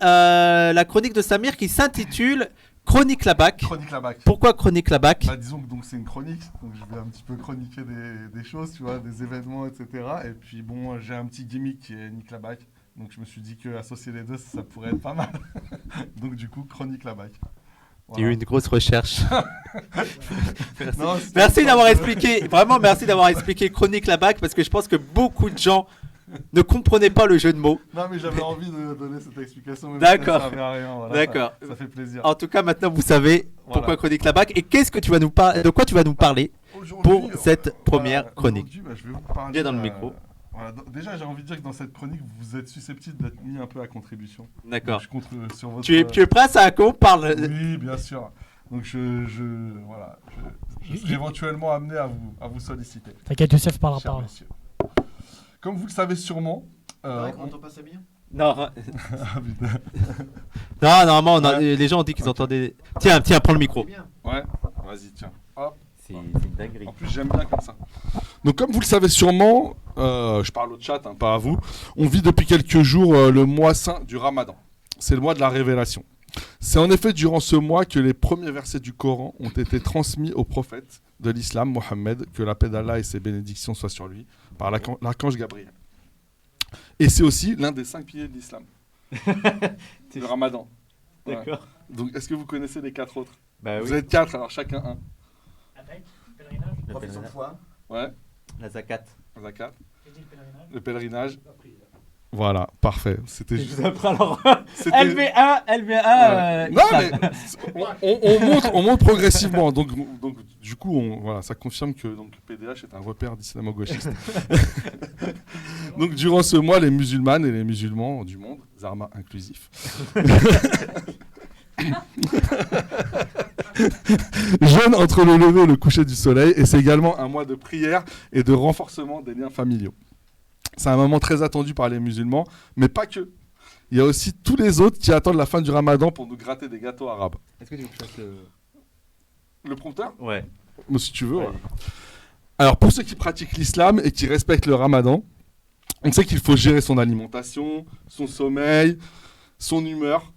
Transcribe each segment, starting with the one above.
La chronique de Samir qui s'intitule Chronique Labac. Chronique Labac. Pourquoi Chronique Labac? Bah, disons que donc, c'est une chronique, donc je vais un petit peu chroniquer des choses, tu vois, des événements, etc. Et puis bon, j'ai un petit gimmick qui est Nick Labac, donc je me suis dit que associer les deux, ça pourrait être pas mal. Donc du coup, Chronique Labac. Il y a eu une grosse recherche. Merci, Non, merci d'avoir expliqué, vraiment merci d'avoir expliqué Chronique Labac parce que je pense que beaucoup de gens ne comprenaient pas le jeu de mots. Non, mais j'avais envie de donner cette explication. Même D'accord. Si ça servait à rien, voilà, D'accord. Ça fait plaisir. En tout cas, maintenant vous savez pourquoi Voilà. Chronique Labac et qu'est-ce que tu vas nous de quoi tu vas nous parler pour cette première chronique. Aujourd'hui, je vais vous parler. Viens dans le micro. Voilà, déjà, j'ai envie de dire que dans cette chronique, vous êtes susceptible d'être mis un peu à contribution. D'accord. Donc, je compte sur votre. Tu es prêt à ça qu'on parle? Oui, bien sûr. Donc je serai éventuellement amené à vous solliciter. T'inquiète, Youssef parlera Chers pas. messieurs. Comme vous le savez sûrement. On n'entend pas Samir? Non. Ah, putain. Non, normalement, Ouais. les gens ont dit qu'ils entendaient. Tiens, prends le micro. C'est bien. Ouais, vas-y, tiens. Hop. C'est une dinguerie. En plus, j'aime bien comme ça. Donc, comme vous le savez sûrement, je parle au chat, hein, pas à vous, on vit depuis quelques jours le mois saint du Ramadan. C'est le mois de la révélation. C'est en effet durant ce mois que les premiers versets du Coran ont été transmis au prophète de l'islam, Mohammed, que la paix d'Allah et ses bénédictions soient sur lui, par l'archange Gabriel. Et c'est aussi l'un des 5 piliers de l'islam, le Ramadan. D'accord. Ouais. Donc, est-ce que vous connaissez les 4 autres? Bah Vous êtes 4, alors chacun un. Avec pèlerinage, Profession de foi. Ouais, La zakat. zakat, j'ai dit le pèlerinage. le pèlerinage. Voilà, parfait. C'était Et juste. vous après alors C'était- LV1. Non, mais on monte progressivement. Donc, du coup, voilà, ça confirme que donc, PDH est un repère d'islamo-gauchiste. Donc, durant ce mois, les musulmanes et les musulmans du monde, Zarma inclusif, jeûnent entre le lever et le coucher du soleil. Et c'est également un mois de prière et de renforcement des liens familiaux. C'est un moment très attendu par les musulmans, mais pas que. Il y a aussi tous les autres qui attendent la fin du Ramadan pour nous gratter des gâteaux arabes. Est-ce que tu veux que je fasse Le prompteur? Ouais. Moi, si tu veux. Ouais. Ouais. Alors, pour ceux qui pratiquent l'islam et qui respectent le Ramadan, on sait qu'il faut gérer son alimentation, son sommeil, son humeur.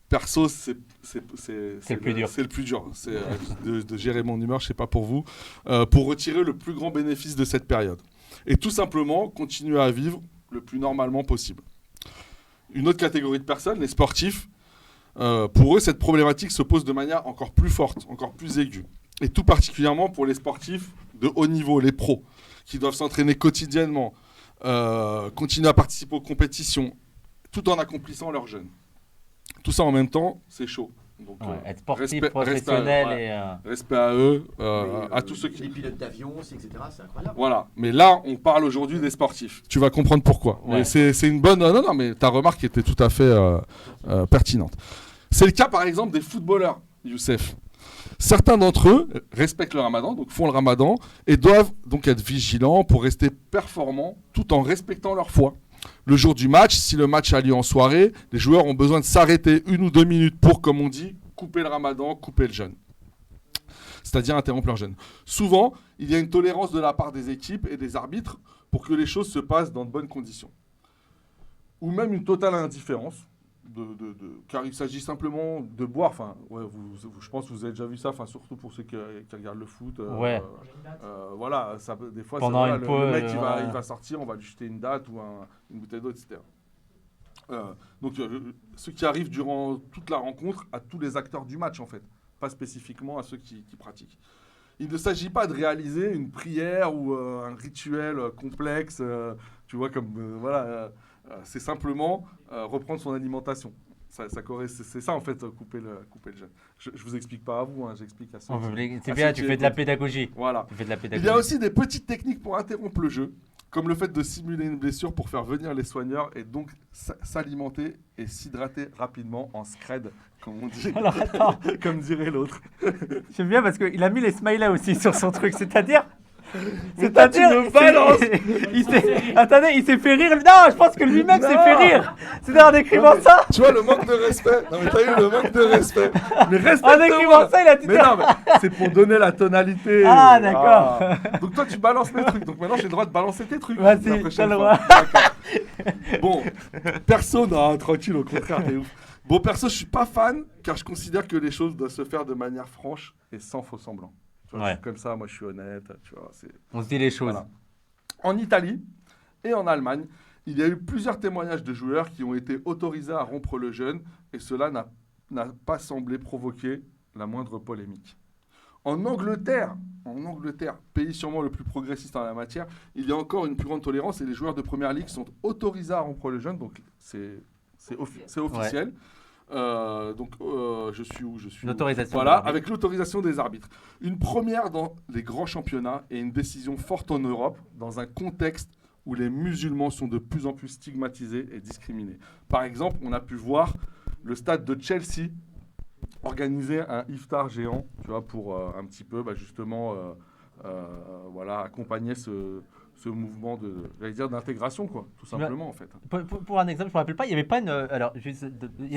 Perso, c'est le plus dur. C'est le plus dur. C'est de gérer mon humeur, je sais pas pour vous, pour retirer le plus grand bénéfice de cette période. Et tout simplement, continuer à vivre le plus normalement possible. Une autre catégorie de personnes, les sportifs, pour eux, cette problématique se pose de manière encore plus forte, encore plus aiguë. Et tout particulièrement pour les sportifs de haut niveau, les pros, qui doivent s'entraîner quotidiennement, continuer à participer aux compétitions, tout en accomplissant leur jeûne. Tout ça en même temps, c'est chaud. Donc, Être sportif, respect- professionnel respect, et. respect à eux, Mais, à tous ceux Les qui... pilotes d'avion, etc. C'est incroyable. Voilà, mais là, on parle aujourd'hui des sportifs. Tu vas comprendre pourquoi. Ouais. Mais c'est une bonne... Non, mais ta remarque était tout à fait pertinente. C'est le cas, par exemple, des footballeurs, Youssef. Certains d'entre eux respectent le Ramadan, donc font le Ramadan, et doivent donc être vigilants pour rester performants tout en respectant leur foi. Le jour du match, si le match a lieu en soirée, les joueurs ont besoin de s'arrêter 1 ou 2 minutes pour, comme on dit, couper le Ramadan, couper le jeûne. C'est-à-dire interrompre leur jeûne. Souvent, il y a une tolérance de la part des équipes et des arbitres pour que les choses se passent dans de bonnes conditions. Ou même une totale indifférence, car il s'agit simplement de boire. Enfin, ouais, je pense que vous avez déjà vu ça, enfin, surtout pour ceux qui regardent le foot. Ouais. Voilà, ça, des fois, Pendant voilà, une le pause, mec voilà. il va sortir, on va lui jeter une date ou une bouteille d'eau, etc. Donc, ce qui arrive durant toute la rencontre à tous les acteurs du match, en fait, pas spécifiquement à ceux qui pratiquent. Il ne s'agit pas de réaliser une prière ou un rituel complexe, tu vois, comme c'est simplement reprendre son alimentation. C'est ça en fait, couper le jeûne. Je vous explique pas à vous, hein, j'explique à ceux. C'est à bien, ceux tu qui fais de la écoutent. pédagogie. Voilà. Tu fais de la Il pédagogie. y a aussi des petites techniques pour interrompre le jeu, comme le fait de simuler une blessure pour faire venir les soigneurs et donc s'alimenter et s'hydrater rapidement en scred, comme on dit, Alors attends, comme dirait l'autre. j'aime bien parce qu'il a mis les smileys aussi sur son truc, c'est-à-dire C'est-à-dire, tu me balances. Attendez, il s'est fait rire. Non, je pense que lui-même s'est fait rire. C'est-à-dire, en écrivant ça, Tu vois le manque de respect. Non mais t'as eu le manque de respect. Mais en respecte-moi. écrivant ça, il a dit. Mais non, mais c'est pour donner la tonalité. Ah, d'accord. Donc toi tu balances mes trucs. Donc maintenant j'ai le droit de balancer tes trucs. Vas-y, la prochaine t'as le fois. droit. D'accord. Bon, perso, non, tranquille, au contraire, t'es ouf. Bon, perso, je suis pas fan car je considère que les choses doivent se faire de manière franche et sans faux semblant. Tu vois, Ouais. je suis comme ça, moi je suis honnête. Tu vois, c'est... On se dit les choses. Voilà. En Italie et en Allemagne, il y a eu plusieurs témoignages de joueurs qui ont été autorisés à rompre le jeûne et cela n'a pas semblé provoquer la moindre polémique. En Angleterre, pays sûrement le plus progressiste en la matière, il y a encore une plus grande tolérance et les joueurs de première ligue sont autorisés à rompre le jeûne, donc c'est officiel. Je suis où? L'autorisation Voilà, de l'arbitre. avec l'autorisation des arbitres. Une première dans les grands championnats et une décision forte en Europe dans un contexte où les musulmans sont de plus en plus stigmatisés et discriminés. Par exemple, on a pu voir le stade de Chelsea organiser un iftar géant, tu vois, pour un petit peu justement voilà, accompagner ce mouvement d'intégration, quoi, tout simplement, en fait. Pour un exemple, je me rappelle pas, il y avait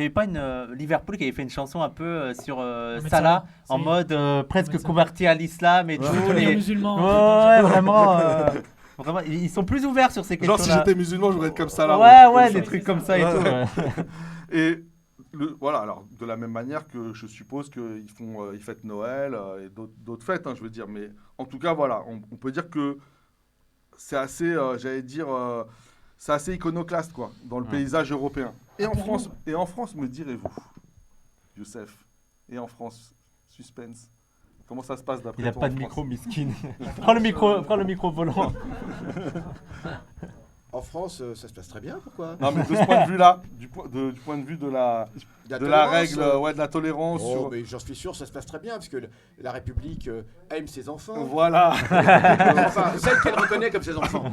pas une Liverpool qui avait fait une chanson un peu sur mais Salah ça, en c'est- mode presque mais ça- converti à l'islam et tout. Les musulmans. Ouais, vraiment. Vraiment, ils sont plus ouverts sur ces Genre, si questions-là. j'étais musulman, je voudrais être comme ça, là. Ouais, des trucs comme ça et tout. Ouais. Et voilà, alors de la même manière que je suppose qu'ils font, ils fêtent Noël et d'autres fêtes, hein, je veux dire. Mais en tout cas, voilà, on peut dire que c'est assez, c'est assez iconoclaste, quoi, dans le paysage européen. Et en France, me direz-vous, Youssef, et en France, suspense. Comment ça se passe d'après Il a toi pas en de France micro, miskin. Prends le micro volant. En France, ça se passe très bien, pourquoi? Non, mais de ce point de vue-là, du point de vue de la tolérance, règle, de la tolérance. Oh, mais j'en suis sûr, ça se passe très bien, parce que la République aime ses enfants. Voilà. Enfin, celle qu'elle reconnaît comme ses enfants.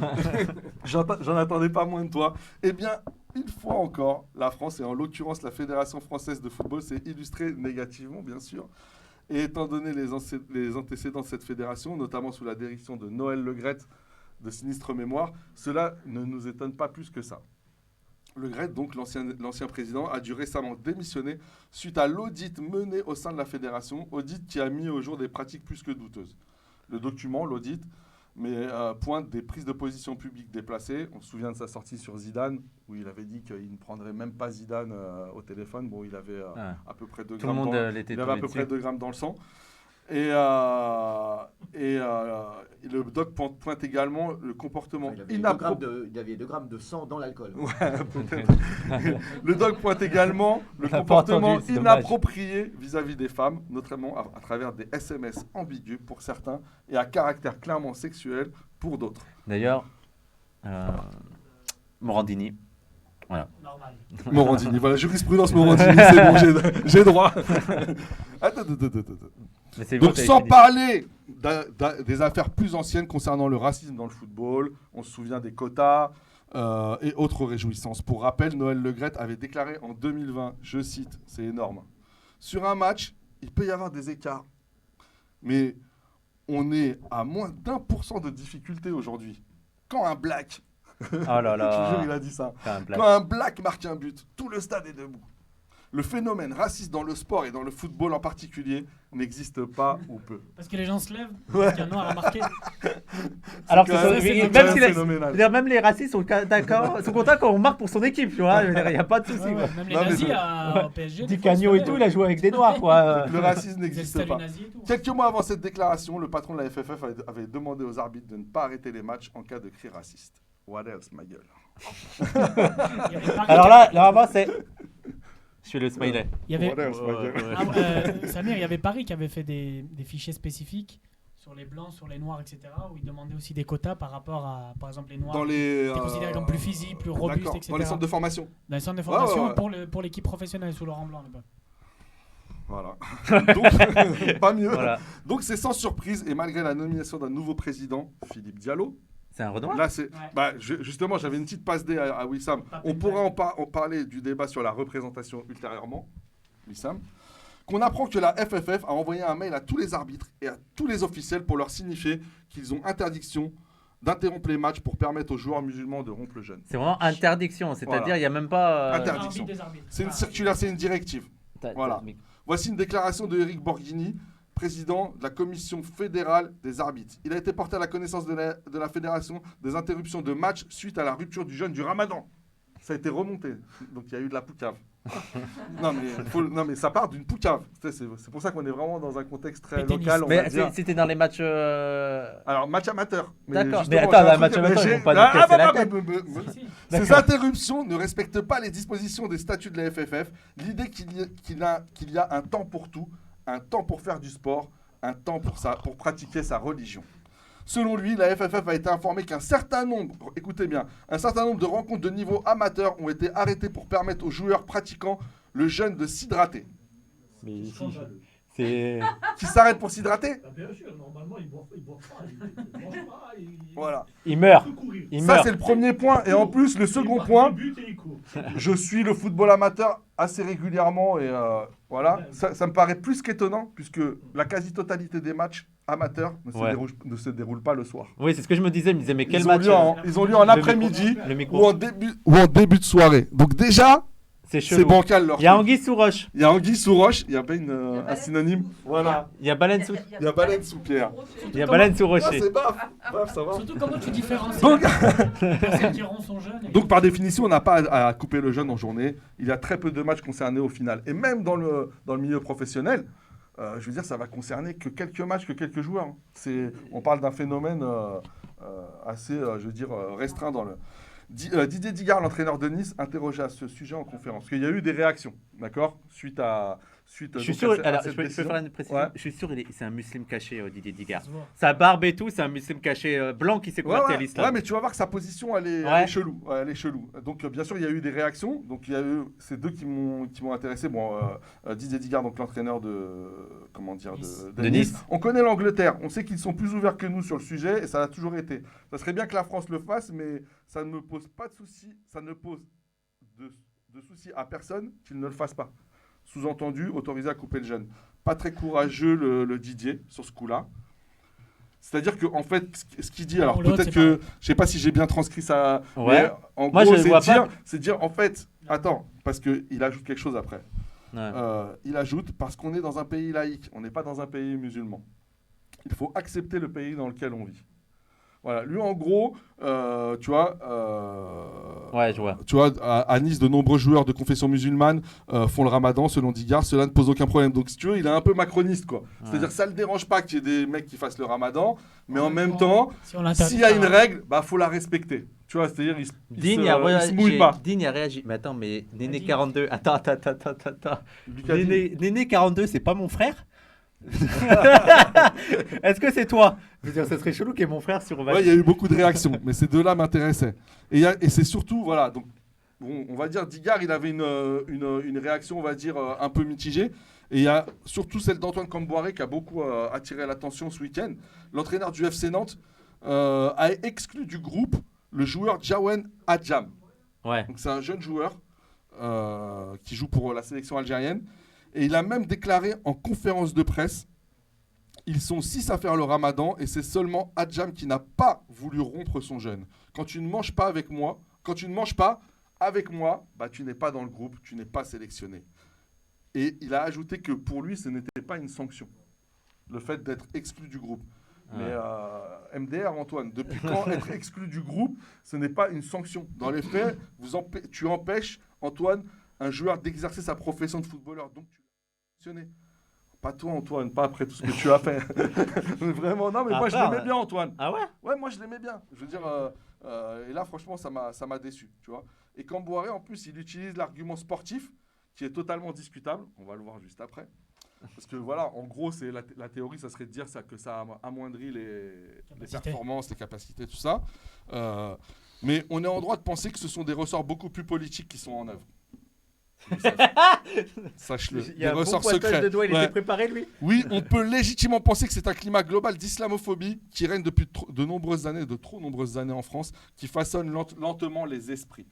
J'en attendais pas moins de toi. Eh bien, une fois encore, la France, et en l'occurrence la Fédération française de football, s'est illustrée négativement, bien sûr. Et étant donné les antécédents de cette fédération, notamment sous la direction de Noël Le Graët, de sinistre mémoire, cela ne nous étonne pas plus que ça. Le Graët, donc l'ancien président, a dû récemment démissionner suite à l'audit mené au sein de la fédération, audit qui a mis au jour des pratiques plus que douteuses. Le document, l'audit, pointe des prises de position publiques déplacées. On se souvient de sa sortie sur Zidane, où il avait dit qu'il ne prendrait même pas Zidane au téléphone. Bon, il avait à peu près 2 Tout le grammes, monde l'était il avait à peu près 2 grammes dans le sang. Et le doc pointe également le comportement inapproprié. Il avait 2 grammes de sang dans l'alcool. Le doc pointe également le On l'a pas comportement entendu, c'est dommage. inapproprié vis-à-vis des femmes, notamment à travers des SMS ambigus pour certains et à caractère clairement sexuel pour d'autres. D'ailleurs, Morandini. Voilà. Normal. Morandini, voilà, jurisprudence Morandini, c'est bon, j'ai droit. Attends. Mais c'est bon, Donc t'as sans fini. parler des affaires plus anciennes concernant le racisme dans le football, on se souvient des quotas et autres réjouissances. Pour rappel, Noël Le Graët avait déclaré en 2020, je cite, c'est énorme, sur un match, il peut y avoir des écarts, mais on est à moins d'1% de difficulté aujourd'hui. Quand un black, Oh là je te jure, il là. a dit ça, C'est un blague. quand un black marque un but, tout le stade est debout. Le phénomène raciste dans le sport et dans le football en particulier n'existe pas ou peu. Parce que les gens se lèvent, parce qu'il y a un noir à marquer. Alors C'est que quand même- c'est même, quand si même phénoménal. même les racistes sont d'accord, sont contents quand on marque pour son équipe, tu vois. Il n'y a pas de souci. Ouais, quoi. ouais, même les Non, mais nazis je- au PSG. Di des fois, ils se Canio et lèvent. tout, il a joué avec des noirs, quoi. Le racisme Ils n'existe installent pas. les nazis et tout. Quelques mois avant cette déclaration, le patron de la FFF avait demandé aux arbitres de ne pas arrêter les matchs en cas de cris racistes. What else, ma gueule? Il y avait Paris Alors là, vraiment, c'est. Je fais le smiley. Il y avait... What else, ma gueule? Ah, Samir, il y avait Paris qui avait fait des fichiers spécifiques sur les blancs, sur les noirs, etc. où ils demandaient aussi des quotas par rapport à, par exemple, les noirs. Dans les. étaient considérés comme plus physiques, plus robustes, D'accord, etc. dans les centres de formation. Dans les centres de formation ouais. pour l'équipe professionnelle sous Laurent Blanc. là-bas. Voilà. Donc, pas mieux. Voilà. Donc, c'est sans surprise et malgré la nomination d'un nouveau président, Philippe Diallo. C'est un Renoir. Là, c'est. Ouais. Justement, j'avais une petite passe D à Wissam. Pas On de pourra en parler du débat sur la représentation ultérieurement, Wissam. qu'on apprend que la FFF a envoyé un mail à tous les arbitres et à tous les officiels pour leur signifier qu'ils ont interdiction d'interrompre les matchs pour permettre aux joueurs musulmans de rompre le jeûne. C'est vraiment interdiction, c'est-à-dire Voilà. il n'y a même pas. Interdiction. Des arbitres. C'est une circulaire, c'est une directive. Voilà. Voici une déclaration de Eric Borghini, président de la commission fédérale des arbitres. Il a été porté à la connaissance de la fédération des interruptions de matchs suite à la rupture du jeûne du Ramadan. Ça a été remonté, donc il y a eu de la poucave. non mais ça part d'une poucave. C'est pour ça qu'on est vraiment dans un contexte très Mais tennis. local. On va Mais dire. c'était dans les matchs. Alors match amateur. D'accord. justement, Mais attends, j'ai un un truc match que- amateur, j'ai- ils vont pas nous casser la tête. Si, si. Ces D'accord. interruptions ne respectent pas les dispositions des statuts de la FFF. L'idée qu'il y a un temps pour tout, un temps pour faire du sport, un temps pour pratiquer sa religion. Selon lui, la FFF a été informée qu'un certain nombre, écoutez bien, un certain nombre de rencontres de niveau amateur ont été arrêtées pour permettre aux joueurs pratiquant le jeûne de s'hydrater. Mais ici, c'est. Qui s'arrêtent pour s'hydrater? Ah, bien sûr, normalement, ils boivent pas, ils mangent pas, Voilà. Il meurt. peuvent courir. Il Ça, meurt. c'est le premier point. Et en plus, le second Ils point, butent et ils courent. je suis le football amateur assez régulièrement et voilà, ça me paraît plus qu'étonnant puisque la quasi-totalité des matchs amateurs ne se déroulent pas le soir. Oui, c'est ce que je me disais. Je me disais, mais quel Ils ont match lieu en après-midi Le ou micro. en début de soirée. Donc déjà, C'est c'est chelou. bancal leur Il y a truc. Anguille sous roche. Il y a anguille sous roche, il y a pas un baleine synonyme. Voilà. Il y a baleine sous. Il y a baleine sous pierre. Il y a baleine sous Ah, rocher. c'est baf, ça va. Surtout comment tu différencies Donc, la personne qui rompt son jeûne. Donc par définition, on n'a pas à couper le jeûne en journée. Il y a très peu de matchs concernés au final. Et même dans le milieu professionnel, je veux dire, ça va concerner que quelques matchs, que quelques joueurs. On parle d'un phénomène assez, je veux dire, restreint dans le... Didier Digard, l'entraîneur de Nice, interrogé à ce sujet en conférence. Parce qu'il y a eu des réactions, d'accord, suite Je suis donc, sûr. à cette Alors, je peux décision. faire une précision. Ouais. Je suis sûr, c'est un musulman caché, Didier Digard. Ça se voit. Sa barbe et tout, c'est un musulman caché blanc qui s'est converti à l'islam. Ouais, mais tu vas voir que sa position, elle Ouais. est chelou. Ouais, elle est chelou. Donc, bien sûr, il y a eu des réactions. Donc, il y a eu ces deux qui m'ont intéressé. Bon, Didier Digard, donc l'entraîneur de Nice. On connaît l'Angleterre. On sait qu'ils sont plus ouverts que nous sur le sujet et ça a toujours été. Ça serait bien que la France le fasse, mais ça ne me pose pas de souci. Ça ne pose de souci à personne qu'il ne le fasse pas. Sous-entendu, autorisé à couper le jeûne. Pas très courageux le Didier sur ce coup-là. C'est-à-dire que en fait, ce qu'il dit, alors Pour l'autre, peut-être c'est que, je sais pas si j'ai bien transcrit ça, Ouais. mais en Moi, gros, je vois pas. c'est dire, en fait, attends, parce qu'il ajoute quelque chose après. Ouais. Il ajoute, parce qu'on est dans un pays laïque, on n'est pas dans un pays musulman. Il faut accepter le pays dans lequel on vit. Voilà, lui en gros, tu vois, Ouais, je vois. tu vois, à Nice, de nombreux joueurs de confession musulmane font le ramadan, selon Digard, cela ne pose aucun problème. Donc, si tu veux, il est un peu macroniste, quoi. C'est-à-dire que ça ne le dérange pas qu'il y ait des mecs qui fassent le ramadan, mais en même temps, Si on l'interdit s'il y a pas, une règle, bah faut la respecter. Tu vois, c'est-à-dire, il Digne se mouille pas. Digne a réagi. Mais attends, mais Néné Digne. 42. Attends. Lucas Digne. Néné 42, c'est pas mon frère? Est-ce que c'est toi? Je veux dire, ça serait chelou qu'il y ait mon frère sur Ouais, il y a eu beaucoup de réactions, mais ces deux-là m'intéressaient. Et c'est surtout, voilà, donc, bon, on va dire, Digard, il avait une réaction, on va dire, un peu mitigée. Et il y a surtout celle d'Antoine Camboiré qui a beaucoup attiré l'attention ce week-end. L'entraîneur du FC Nantes a exclu du groupe le joueur Jawen Adjam. Ouais. Donc c'est un jeune joueur qui joue pour la sélection algérienne. Et il a même déclaré en conférence de presse, ils sont 6 à faire le ramadan et c'est seulement Adjam qui n'a pas voulu rompre son jeûne. Quand tu ne manges pas avec moi, bah, tu n'es pas dans le groupe, tu n'es pas sélectionné. Et il a ajouté que pour lui, ce n'était pas une sanction, le fait d'être exclu du groupe. Mais MDR, Antoine, depuis quand être exclu du groupe, ce n'est pas une sanction? Dans les faits, tu empêches, Antoine, un joueur d'exercer sa profession de footballeur. Donc, tu l'as sanctionné. Pas toi, Antoine, pas après tout ce que tu as fait. Vraiment, non, mais moi, je l'aimais bien, Antoine. Ah ouais? Ouais, moi, je l'aimais bien. Je veux dire, et là, franchement, ça m'a déçu, tu vois. Et Camboiré, en plus, il utilise l'argument sportif, qui est totalement discutable. On va le voir juste après. Parce que voilà, en gros, c'est la théorie, ça serait de dire que ça amoindrit les performances, les capacités, tout ça. Mais on est en droit de penser que ce sont des ressorts beaucoup plus politiques qui sont en œuvre. Sache-le. Il y Des a un bon ressorts pointage secrets. de doigts, il Ouais. était préparé lui. Oui, on peut légitimement penser que c'est un climat global d'islamophobie qui règne depuis de trop nombreuses années en France, qui façonne lentement les esprits.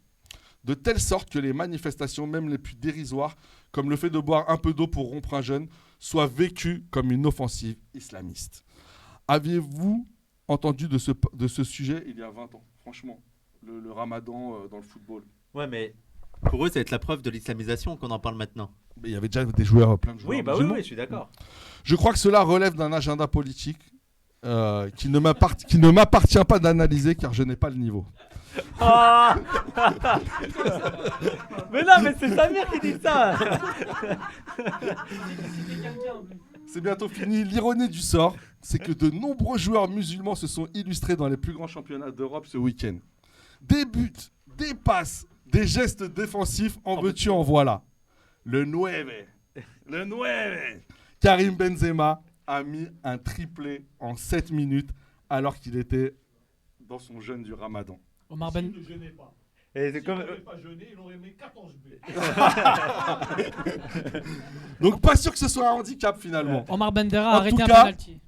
de telle sorte que les manifestations, même les plus dérisoires, comme le fait de boire un peu d'eau pour rompre un jeûne, soient vécues comme une offensive islamiste. Aviez-vous entendu de ce sujet il y a 20 ans, franchement, le ramadan dans le football? Ouais, mais. Pour eux, ça va être la preuve de l'islamisation qu'on en parle maintenant. Mais il y avait déjà des joueurs, plein de joueurs. Oui, bah oui, musulmans. oui, je suis d'accord. Je crois que cela relève d'un agenda politique qui ne m'appartient pas d'analyser car je n'ai pas le niveau. Ah mais non, mais c'est Samir qui dit ça. C'est bientôt fini. L'ironie du sort, c'est que de nombreux joueurs musulmans se sont illustrés dans les plus grands championnats d'Europe ce week-end. Des buts, des passes, des gestes défensifs, en veux-tu, en voilà. Le 9. Karim Benzema a mis un triplé en 7 minutes alors qu'il était dans son jeûne du Ramadan. Omar S'il Ben. ne jeûnait pas. Et c'est S'il comme. n'avait pas jeûné, il aurait mis 14 buts. Donc pas sûr que ce soit un handicap finalement. Omar Bendera En a arrêté tout un cas- penalty.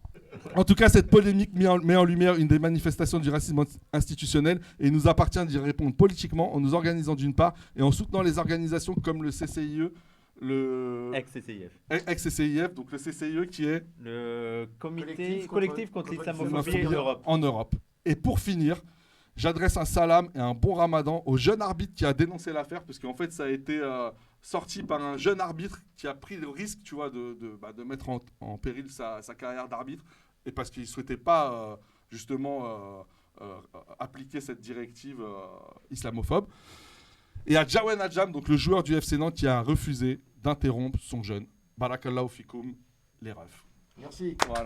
En tout cas, cette polémique met en lumière une des manifestations du racisme institutionnel et il nous appartient d'y répondre politiquement en nous organisant d'une part et en soutenant les organisations comme le CCIE, le Ex-CCIF. ex-CCIF, donc le CCIE qui est Le Collectif collectif contre contre l'islamophobie en Europe. en Europe. Et pour finir, j'adresse un salam et un bon ramadan au jeune arbitre qui a dénoncé l'affaire parce qu'en fait ça a été sorti par un jeune arbitre qui a pris le risque, tu vois, de mettre en péril sa carrière d'arbitre et parce qu'il ne souhaitait pas justement appliquer cette directive islamophobe. Et à Jawen Adjam, donc le joueur du FC Nantes, qui a refusé d'interrompre son jeûne. Barakallahu fikoum, les refs. Merci. Voilà.